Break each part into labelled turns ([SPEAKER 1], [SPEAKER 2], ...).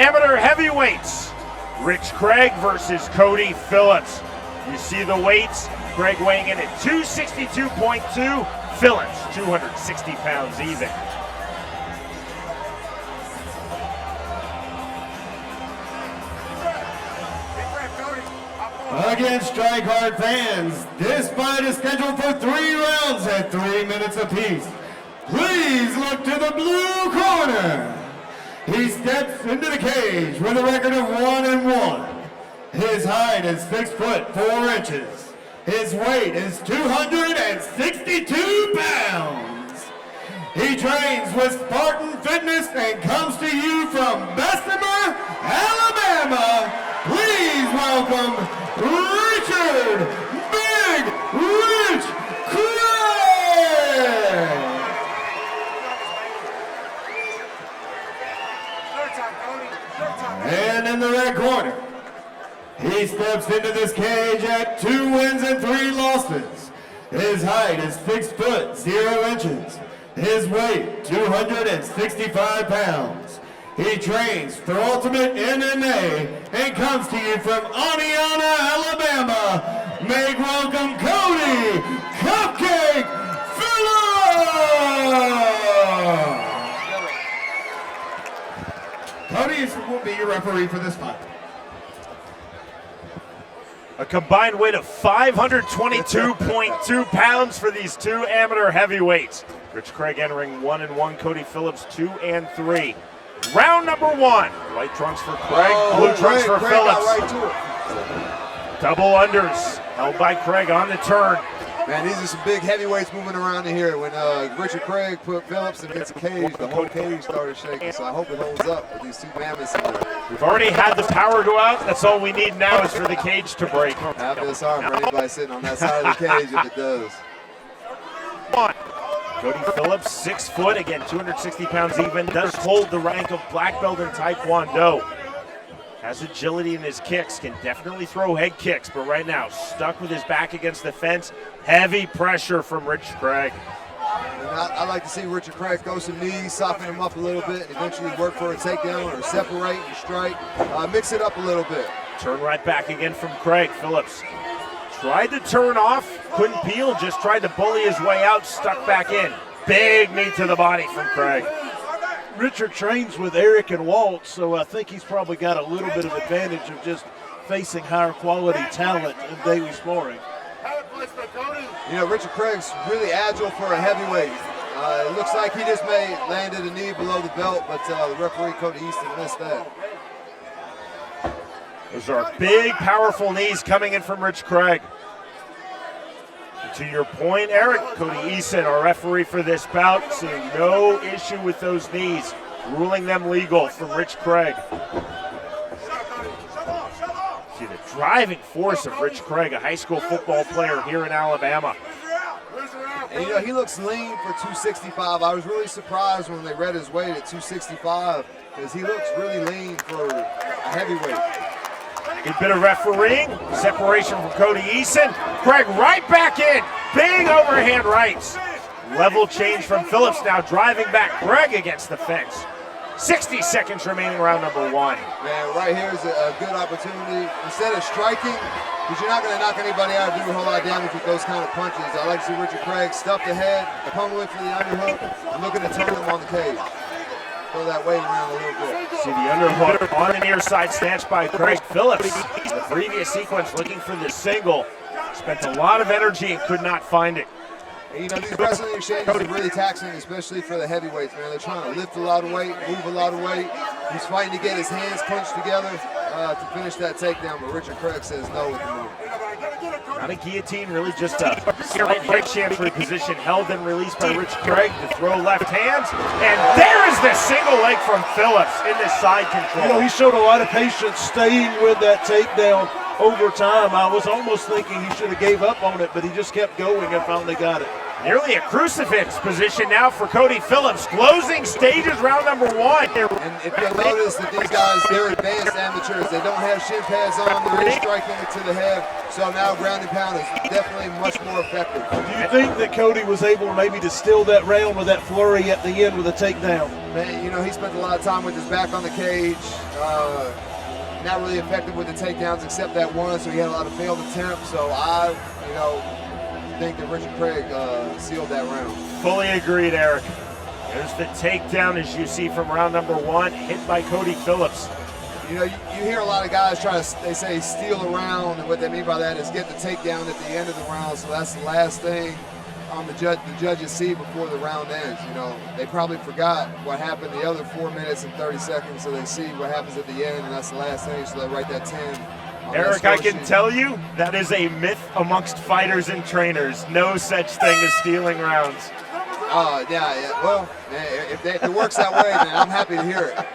[SPEAKER 1] amateur heavyweights. Rich Craig versus Cody Phillips. You see the weights. Craig weighing in at 262.2. Phillips, 260 pounds even.
[SPEAKER 2] Again, StrikeHard fans, this fight is scheduled for 3 rounds at 3 minutes apiece. Please look to the blue corner. He steps into the cage with a record of 1-1. His height is 6 foot 4 inches. His weight is 262 pounds. He trains with Spartan Fitness and comes to you from Bessemer, Alabama. Please welcome Richard Big Rich Craig. And in the red corner, he steps into this cage at 2 wins and 3 losses. His height is 6 foot 0 inches. His weight, 265 pounds. He trains for Ultimate MMA and comes to you from Oneonta, Alabama. Make welcome Cody Cupcake Phillips! Cody will be your referee for this fight.
[SPEAKER 1] A combined weight of 522.2 pounds for these 2 amateur heavyweights. Rich Craig entering 1-1, Cody Phillips 2-3. Round number 1. White trunks for Craig, blue trunks for Phillips.
[SPEAKER 3] Right to it.
[SPEAKER 1] Double unders held by Craig on the turn.
[SPEAKER 3] Man, these are some big heavyweights moving around in here. When Richard Craig put Phillips against the cage, the whole cage started shaking. So I hope it holds up with these 2 mammoths in there.
[SPEAKER 1] We've already had the power go out. That's all we need now is for the cage to break.
[SPEAKER 3] Happy this arm for anybody sitting on that side of the cage if it does.
[SPEAKER 1] Cody Phillips, 6 foot, again, 260 pounds even, does hold the rank of black belt in Taekwondo. Has agility in his kicks, can definitely throw head kicks, but right now, stuck with his back against the fence. Heavy pressure from Rich Craig.
[SPEAKER 3] And I like to see Richard Craig throw some knees, soften him up a little bit, and eventually work for a takedown or separate and strike. Mix it up a little bit.
[SPEAKER 1] Turn right back again from Craig. Phillips tried to turn off, couldn't peel, just tried to bully his way out, stuck back in. Big knee to the body from Craig.
[SPEAKER 4] Richard trains with Eric and Walt, so I think he's probably got a little bit of advantage of just facing higher quality talent in daily sparring.
[SPEAKER 3] You know, Richard Craig's really agile for a heavyweight. It looks like he just landed a knee below the belt, but the referee, Cody Easton, missed that.
[SPEAKER 1] Those are big, powerful knees coming in from Rich Craig. And to your point, Eric, Cody Easton, our referee for this bout, seeing no issue with those knees, ruling them legal from Rich Craig. See the driving force of Rich Craig, a high school football player here in Alabama.
[SPEAKER 3] And you know, he looks lean for 265. I was really surprised when they read his weight at 265 because he looks really lean for a heavyweight.
[SPEAKER 1] Good bit of refereeing, separation from Cody Easton. Craig right back in, big overhand rights. Level change from Phillips now driving back Craig against the fence. 60 seconds remaining, round number 1.
[SPEAKER 3] Man, right here is a good opportunity. Instead of striking, because you're not going to knock anybody out and do a whole lot of damage with those kind of punches. I like to see Richard Craig stuff the head, pummeling for the underhook, and looking to turn him on the cage. Throw that weight around a little bit.
[SPEAKER 1] See the underhook on the near side snatched by Craig Phillips. The previous sequence looking for the single. Spent a lot of energy and could not find it.
[SPEAKER 3] And, you know, these wrestling exchanges are really taxing, especially for the heavyweights, man. They're trying to lift a lot of weight, move a lot of weight. He's fighting to get his hands punched together to finish that takedown, but Richard Craig says no with the move.
[SPEAKER 1] Not a guillotine, really just a slight head chancery position held and released by Rich Craig to throw left hands. And there is the single leg from Phillips in the side control.
[SPEAKER 4] You know, he showed a lot of patience staying with that takedown over time. I was almost thinking he should have gave up on it, but he just kept going and finally got it.
[SPEAKER 1] Nearly a crucifix position now for Cody Phillips. Closing stages round number 1.
[SPEAKER 3] And if you'll notice that these guys, they're advanced amateurs. They don't have shin pads on. They're really striking it to the head. So now ground and pound is definitely much more effective.
[SPEAKER 4] Do you think that Cody was able maybe to steal that round with that flurry at the end with a takedown?
[SPEAKER 3] Man, you know, he spent a lot of time with his back on the cage. Not really effective with the takedowns except that one, so he had a lot of failed attempts. So I think that Richard Craig sealed that round.
[SPEAKER 1] Fully agreed, Eric. There's the takedown, as you see from round number 1, hit by Cody Phillips.
[SPEAKER 3] You know, you hear a lot of guys try to, they say steal a round, and what they mean by that is get the takedown at the end of the round, so that's the last thing the judges see before the round ends. You know, they probably forgot what happened the other 4 minutes and 30 seconds, so they see what happens at the end, and that's the last thing, so they write that 10.
[SPEAKER 1] Eric, I can tell you that is a myth amongst fighters and trainers. No such thing as stealing rounds.
[SPEAKER 3] Yeah. Well, man, if it works that way, then I'm happy to hear it.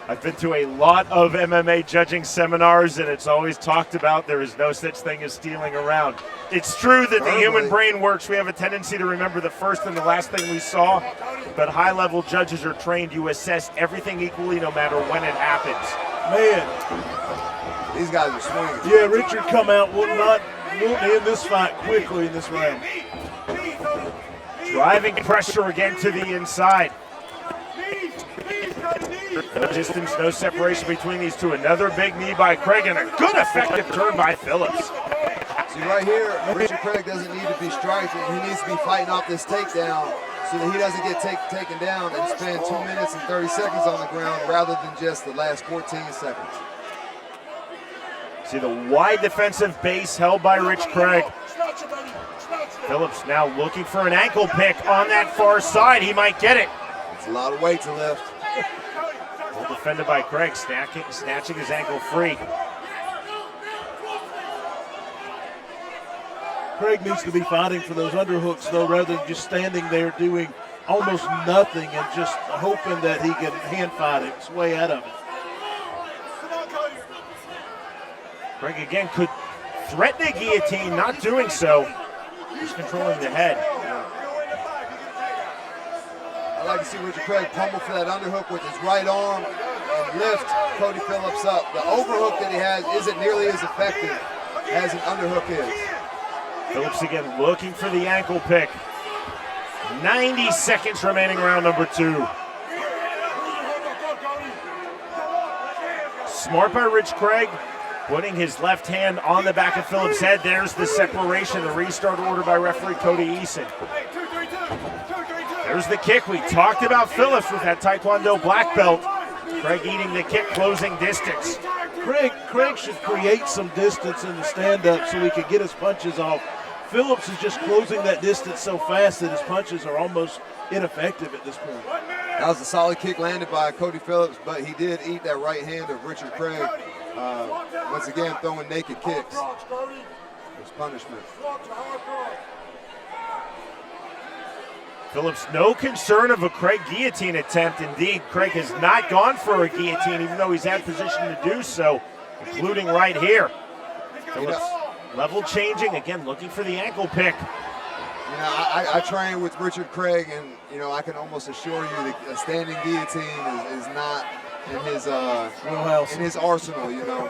[SPEAKER 1] I've been to a lot of MMA judging seminars, and it's always talked about there is no such thing as stealing a round. It's true that the human brain works. We have a tendency to remember the first and the last thing we saw, but high-level judges are trained to assess everything equally no matter when it happens.
[SPEAKER 4] Man.
[SPEAKER 3] These guys are swinging.
[SPEAKER 4] Yeah, Richard come out wanting to end this fight quickly in this round.
[SPEAKER 1] Driving pressure again to the inside. No distance, no separation between these two. Another big knee by Craig and a good effective turn by Phillips.
[SPEAKER 3] See right here, Richard Craig doesn't need to be striking. He needs to be fighting off this takedown so that he doesn't get taken down and spend 2 minutes and 30 seconds on the ground rather than just the last 14 seconds.
[SPEAKER 1] See the wide defensive base held by Rich Craig. Phillips now looking for an ankle pick on that far side. He might get it.
[SPEAKER 3] It's a lot of weight to lift.
[SPEAKER 1] Well defended by Craig, snatching his ankle free.
[SPEAKER 4] Craig needs to be fighting for those underhooks, though, rather than just standing there doing almost nothing and just hoping that he can hand fight it. It's way out of it.
[SPEAKER 1] Craig again could threaten a guillotine, not doing so. Just controlling the head.
[SPEAKER 3] I like to see Richard Craig pummel for that underhook with his right arm and lift Cody Phillips up. The overhook that he has isn't nearly as effective as an underhook is.
[SPEAKER 1] Phillips again looking for the ankle pick. 90 seconds remaining, round number 2. Smart by Rich Craig, putting his left hand on the back of Phillips' head. There's the separation, the restart order by referee Cody Eason. There's the kick. We talked about Phillips with that Taekwondo black belt. Craig eating the kick, closing distance.
[SPEAKER 4] Craig should create some distance in the stand-up so he can get his punches off. Phillips is just closing that distance so fast that his punches are almost ineffective at this point.
[SPEAKER 3] That was a solid kick landed by Cody Phillips, but he did eat that right hand of Richard Craig. Once again, throwing naked kicks. It's punishment.
[SPEAKER 1] Phillips, no concern of a Craig guillotine attempt. Indeed, Craig has not gone for a guillotine, even though he's had position to do so, including right here. Phillips, level changing, again, looking for the ankle pick.
[SPEAKER 3] You know, I train with Richard Craig, and, you know, I can almost assure you that a standing guillotine is not in his arsenal, you know.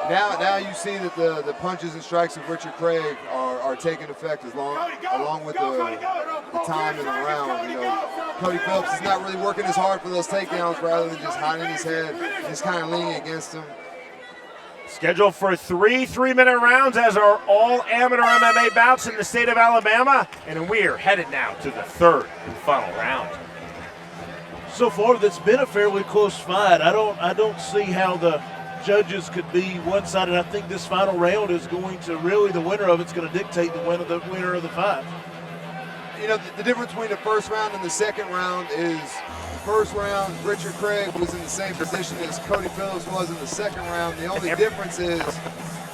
[SPEAKER 3] Now you see that the punches and strikes of Richard Craig are taking effect along with the time in the round. You know, Cody Phillips is not really working as hard for those takedowns rather than just hiding his head, just kind of leaning against him.
[SPEAKER 1] Scheduled for 3 3-minute rounds as are all amateur MMA bouts in the state of Alabama. And we're headed now to the 3rd and final round.
[SPEAKER 4] So far, that's been a fairly close fight. I don't see how the judges could be one-sided. I think this final round is going to really, the winner of it's going to dictate the winner of the fight.
[SPEAKER 3] You know, the difference between the first round and the second round is the first round, Richard Craig was in the same position as Cody Phillips was in the second round. The only difference is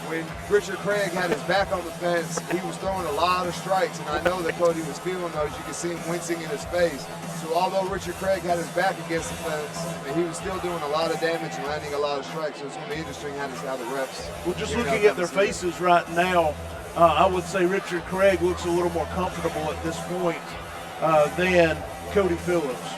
[SPEAKER 3] when Richard Craig had his back on the fence, he was throwing a lot of strikes, and I know that Cody was feeling those. You could see him wincing in his face. So although Richard Craig had his back against the fence, he was still doing a lot of damage and landing a lot of strikes. So it's going to be interesting how the reps.
[SPEAKER 4] Well, just looking at their faces right now, I would say Richard Craig looks a little more comfortable at this point than Cody Phillips.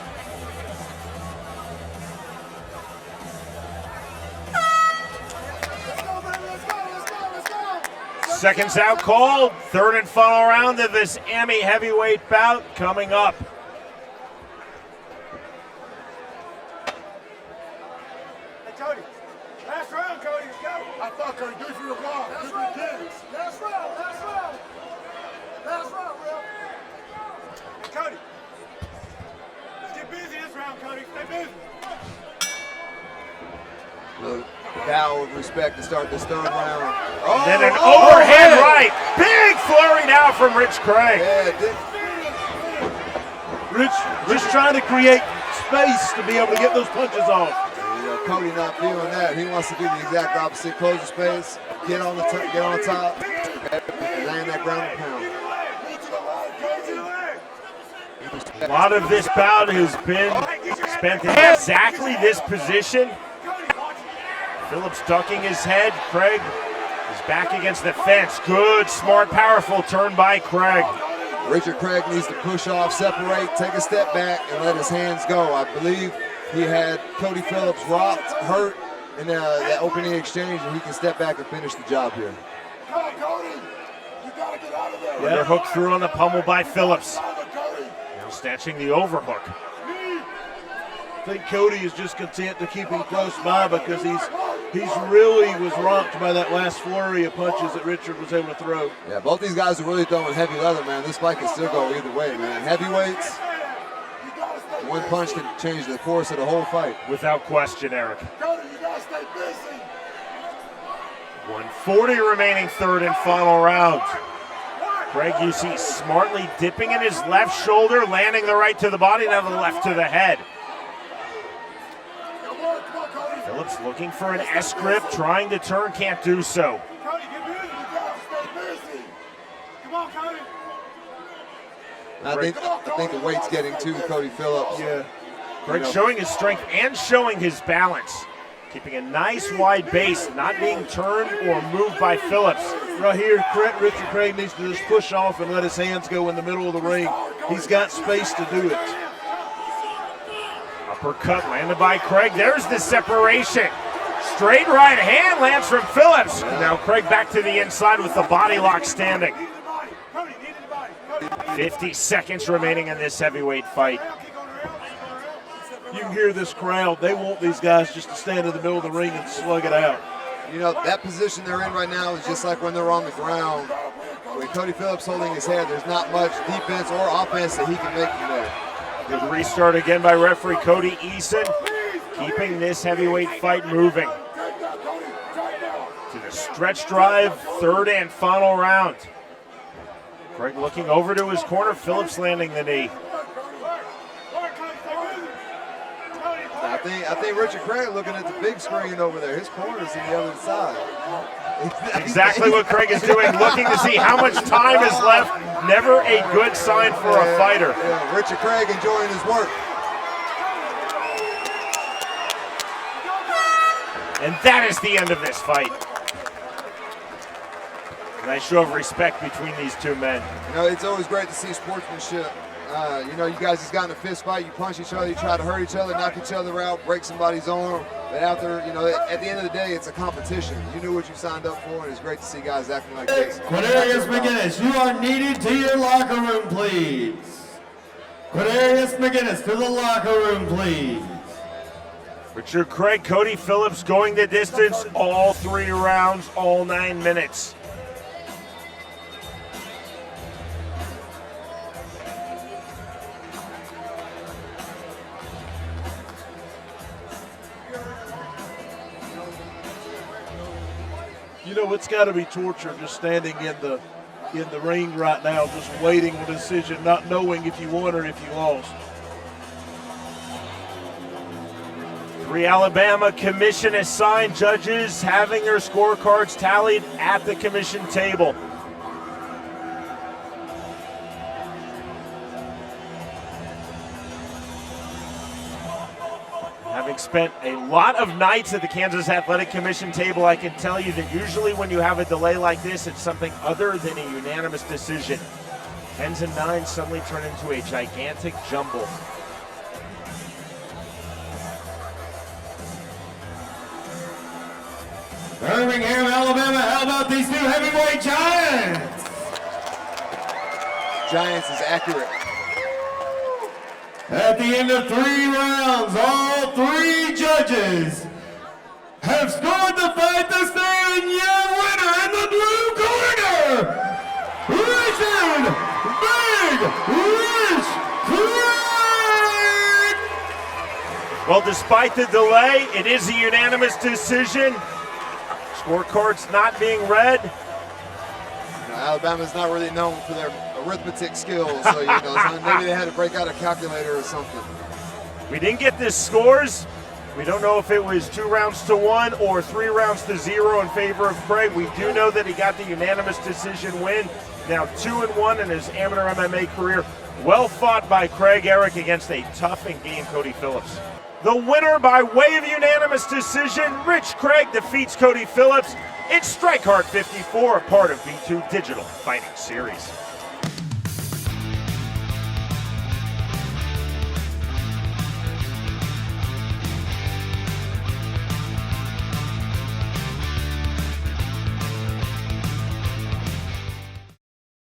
[SPEAKER 1] Seconds out called. Third and final round of this Emmy heavyweight bout coming up.
[SPEAKER 2] Hey, Cody. Last round, Cody. Let's go. I thought, Cody, do it for your vlog. Last round, last round. Last round. Last round, bro. Hey, Cody. Let's get busy this round, Cody. Stay busy.
[SPEAKER 3] Look, bow of respect to start this third round.
[SPEAKER 1] Oh, then an overhead right. Big flurry now from Rich Craig.
[SPEAKER 3] Yeah,
[SPEAKER 4] Rich trying to create space to be able to get those punches off.
[SPEAKER 3] Cody not feeling that. He wants to do the exact opposite. Close the space, get on the top, and land that ground and pound.
[SPEAKER 1] A lot of this bout has been spent in exactly this position. Phillips ducking his head. Craig is back against the fence. Good, smart, powerful turn by Craig.
[SPEAKER 3] Richard Craig needs to push off, separate, take a step back, and let his hands go. I believe he had Cody Phillips rocked, hurt in that opening exchange, and he can step back and finish the job here.
[SPEAKER 2] Come on, Cody. You got to get out of there.
[SPEAKER 1] Underhook through on the pummel by Phillips. Now snatching the overhook.
[SPEAKER 4] I think Cody is just content to keep him close by because he's really was rocked by that last flurry of punches that Richard was able to throw.
[SPEAKER 3] Yeah, both these guys are really throwing heavy leather, man. This fight can still go either way, man. Heavyweights, one punch can change the course of the whole fight.
[SPEAKER 1] Without question, Eric.
[SPEAKER 2] Cody, you got to stay busy.
[SPEAKER 1] 140 remaining, third and final round. Craig, you see smartly dipping in his left shoulder, landing the right to the body, now the left to the head. Phillips looking for an S grip, trying to turn, can't do so.
[SPEAKER 2] Cody, get busy. You got to stay busy. Come on, Cody.
[SPEAKER 3] I think the weight's getting to Cody Phillips.
[SPEAKER 4] Yeah.
[SPEAKER 1] Craig showing his strength and showing his balance. Keeping a nice wide base, not being turned or moved by Phillips.
[SPEAKER 4] Right here, Richard Craig needs to just push off and let his hands go in the middle of the ring. He's got space to do it.
[SPEAKER 1] Uppercut landed by Craig. There's the separation. Straight right hand lands from Phillips. Now Craig back to the inside with the body lock standing. 50 seconds remaining in this heavyweight fight.
[SPEAKER 4] You can hear this crowd. They want these guys just to stand in the middle of the ring and slug it out.
[SPEAKER 3] You know, that position they're in right now is just like when they're on the ground. When Cody Phillips holding his head, there's not much defense or offense that he can make from there.
[SPEAKER 1] Good restart again by referee Cody Eason, keeping this heavyweight fight moving. To the stretch drive, third and final round. Craig looking over to his corner, Phillips landing the knee.
[SPEAKER 3] I think Richard Craig looking at the big screen over there. His corner's on the other side.
[SPEAKER 1] Exactly what Craig is doing, looking to see how much time is left. Never a good sign for a fighter.
[SPEAKER 3] Yeah, Richard Craig enjoying his work.
[SPEAKER 1] And that is the end of this fight. Nice show of respect between these two men.
[SPEAKER 3] You know, it's always great to see sportsmanship. You know, you guys just got in a fist fight. You punch each other, you try to hurt each other, knock each other out, break somebody's arm. But out there, you know, at the end of the day, it's a competition. You knew what you signed up for, and it's great to see guys acting like this.
[SPEAKER 2] Quadarius McGinnis, you are needed to your locker room, please. Quadarius McGinnis to the locker room, please.
[SPEAKER 1] Richard Craig, Cody Phillips going the distance, all 3 rounds, all 9 minutes.
[SPEAKER 4] You know, it's got to be torture just standing in the ring right now, just waiting for a decision, not knowing if you won or if you lost.
[SPEAKER 1] 3 Alabama commission assigned judges having their scorecards tallied at the commission table. Having spent a lot of nights at the Kansas Athletic Commission table, I can tell you that usually when you have a delay like this, it's something other than a unanimous decision. 10s and 9s suddenly turn into a gigantic jumble.
[SPEAKER 2] Birmingham, Alabama, how about these two heavyweight giants?
[SPEAKER 3] Giants is accurate.
[SPEAKER 2] At the end of 3 rounds, all 3 judges have scored the fight this day, and your winner in the blue corner, Richard Big Rich Craig!
[SPEAKER 1] Well, despite the delay, it is a unanimous decision. Scorecards not being read.
[SPEAKER 3] Alabama's not really known for their arithmetic skills, so so maybe they had to break out a calculator or something.
[SPEAKER 1] We didn't get the scores. We don't know if it was 2 rounds to 1 or 3 rounds to 0 in favor of Craig. We do know that he got the unanimous decision win. Now 2-1 in his amateur MMA career. Well fought by Craig Eric against a tough and game Cody Phillips. The winner by way of unanimous decision, Rich Craig defeats Cody Phillips. It's StrikeHard 54, a part of B2 Digital Fighting Series.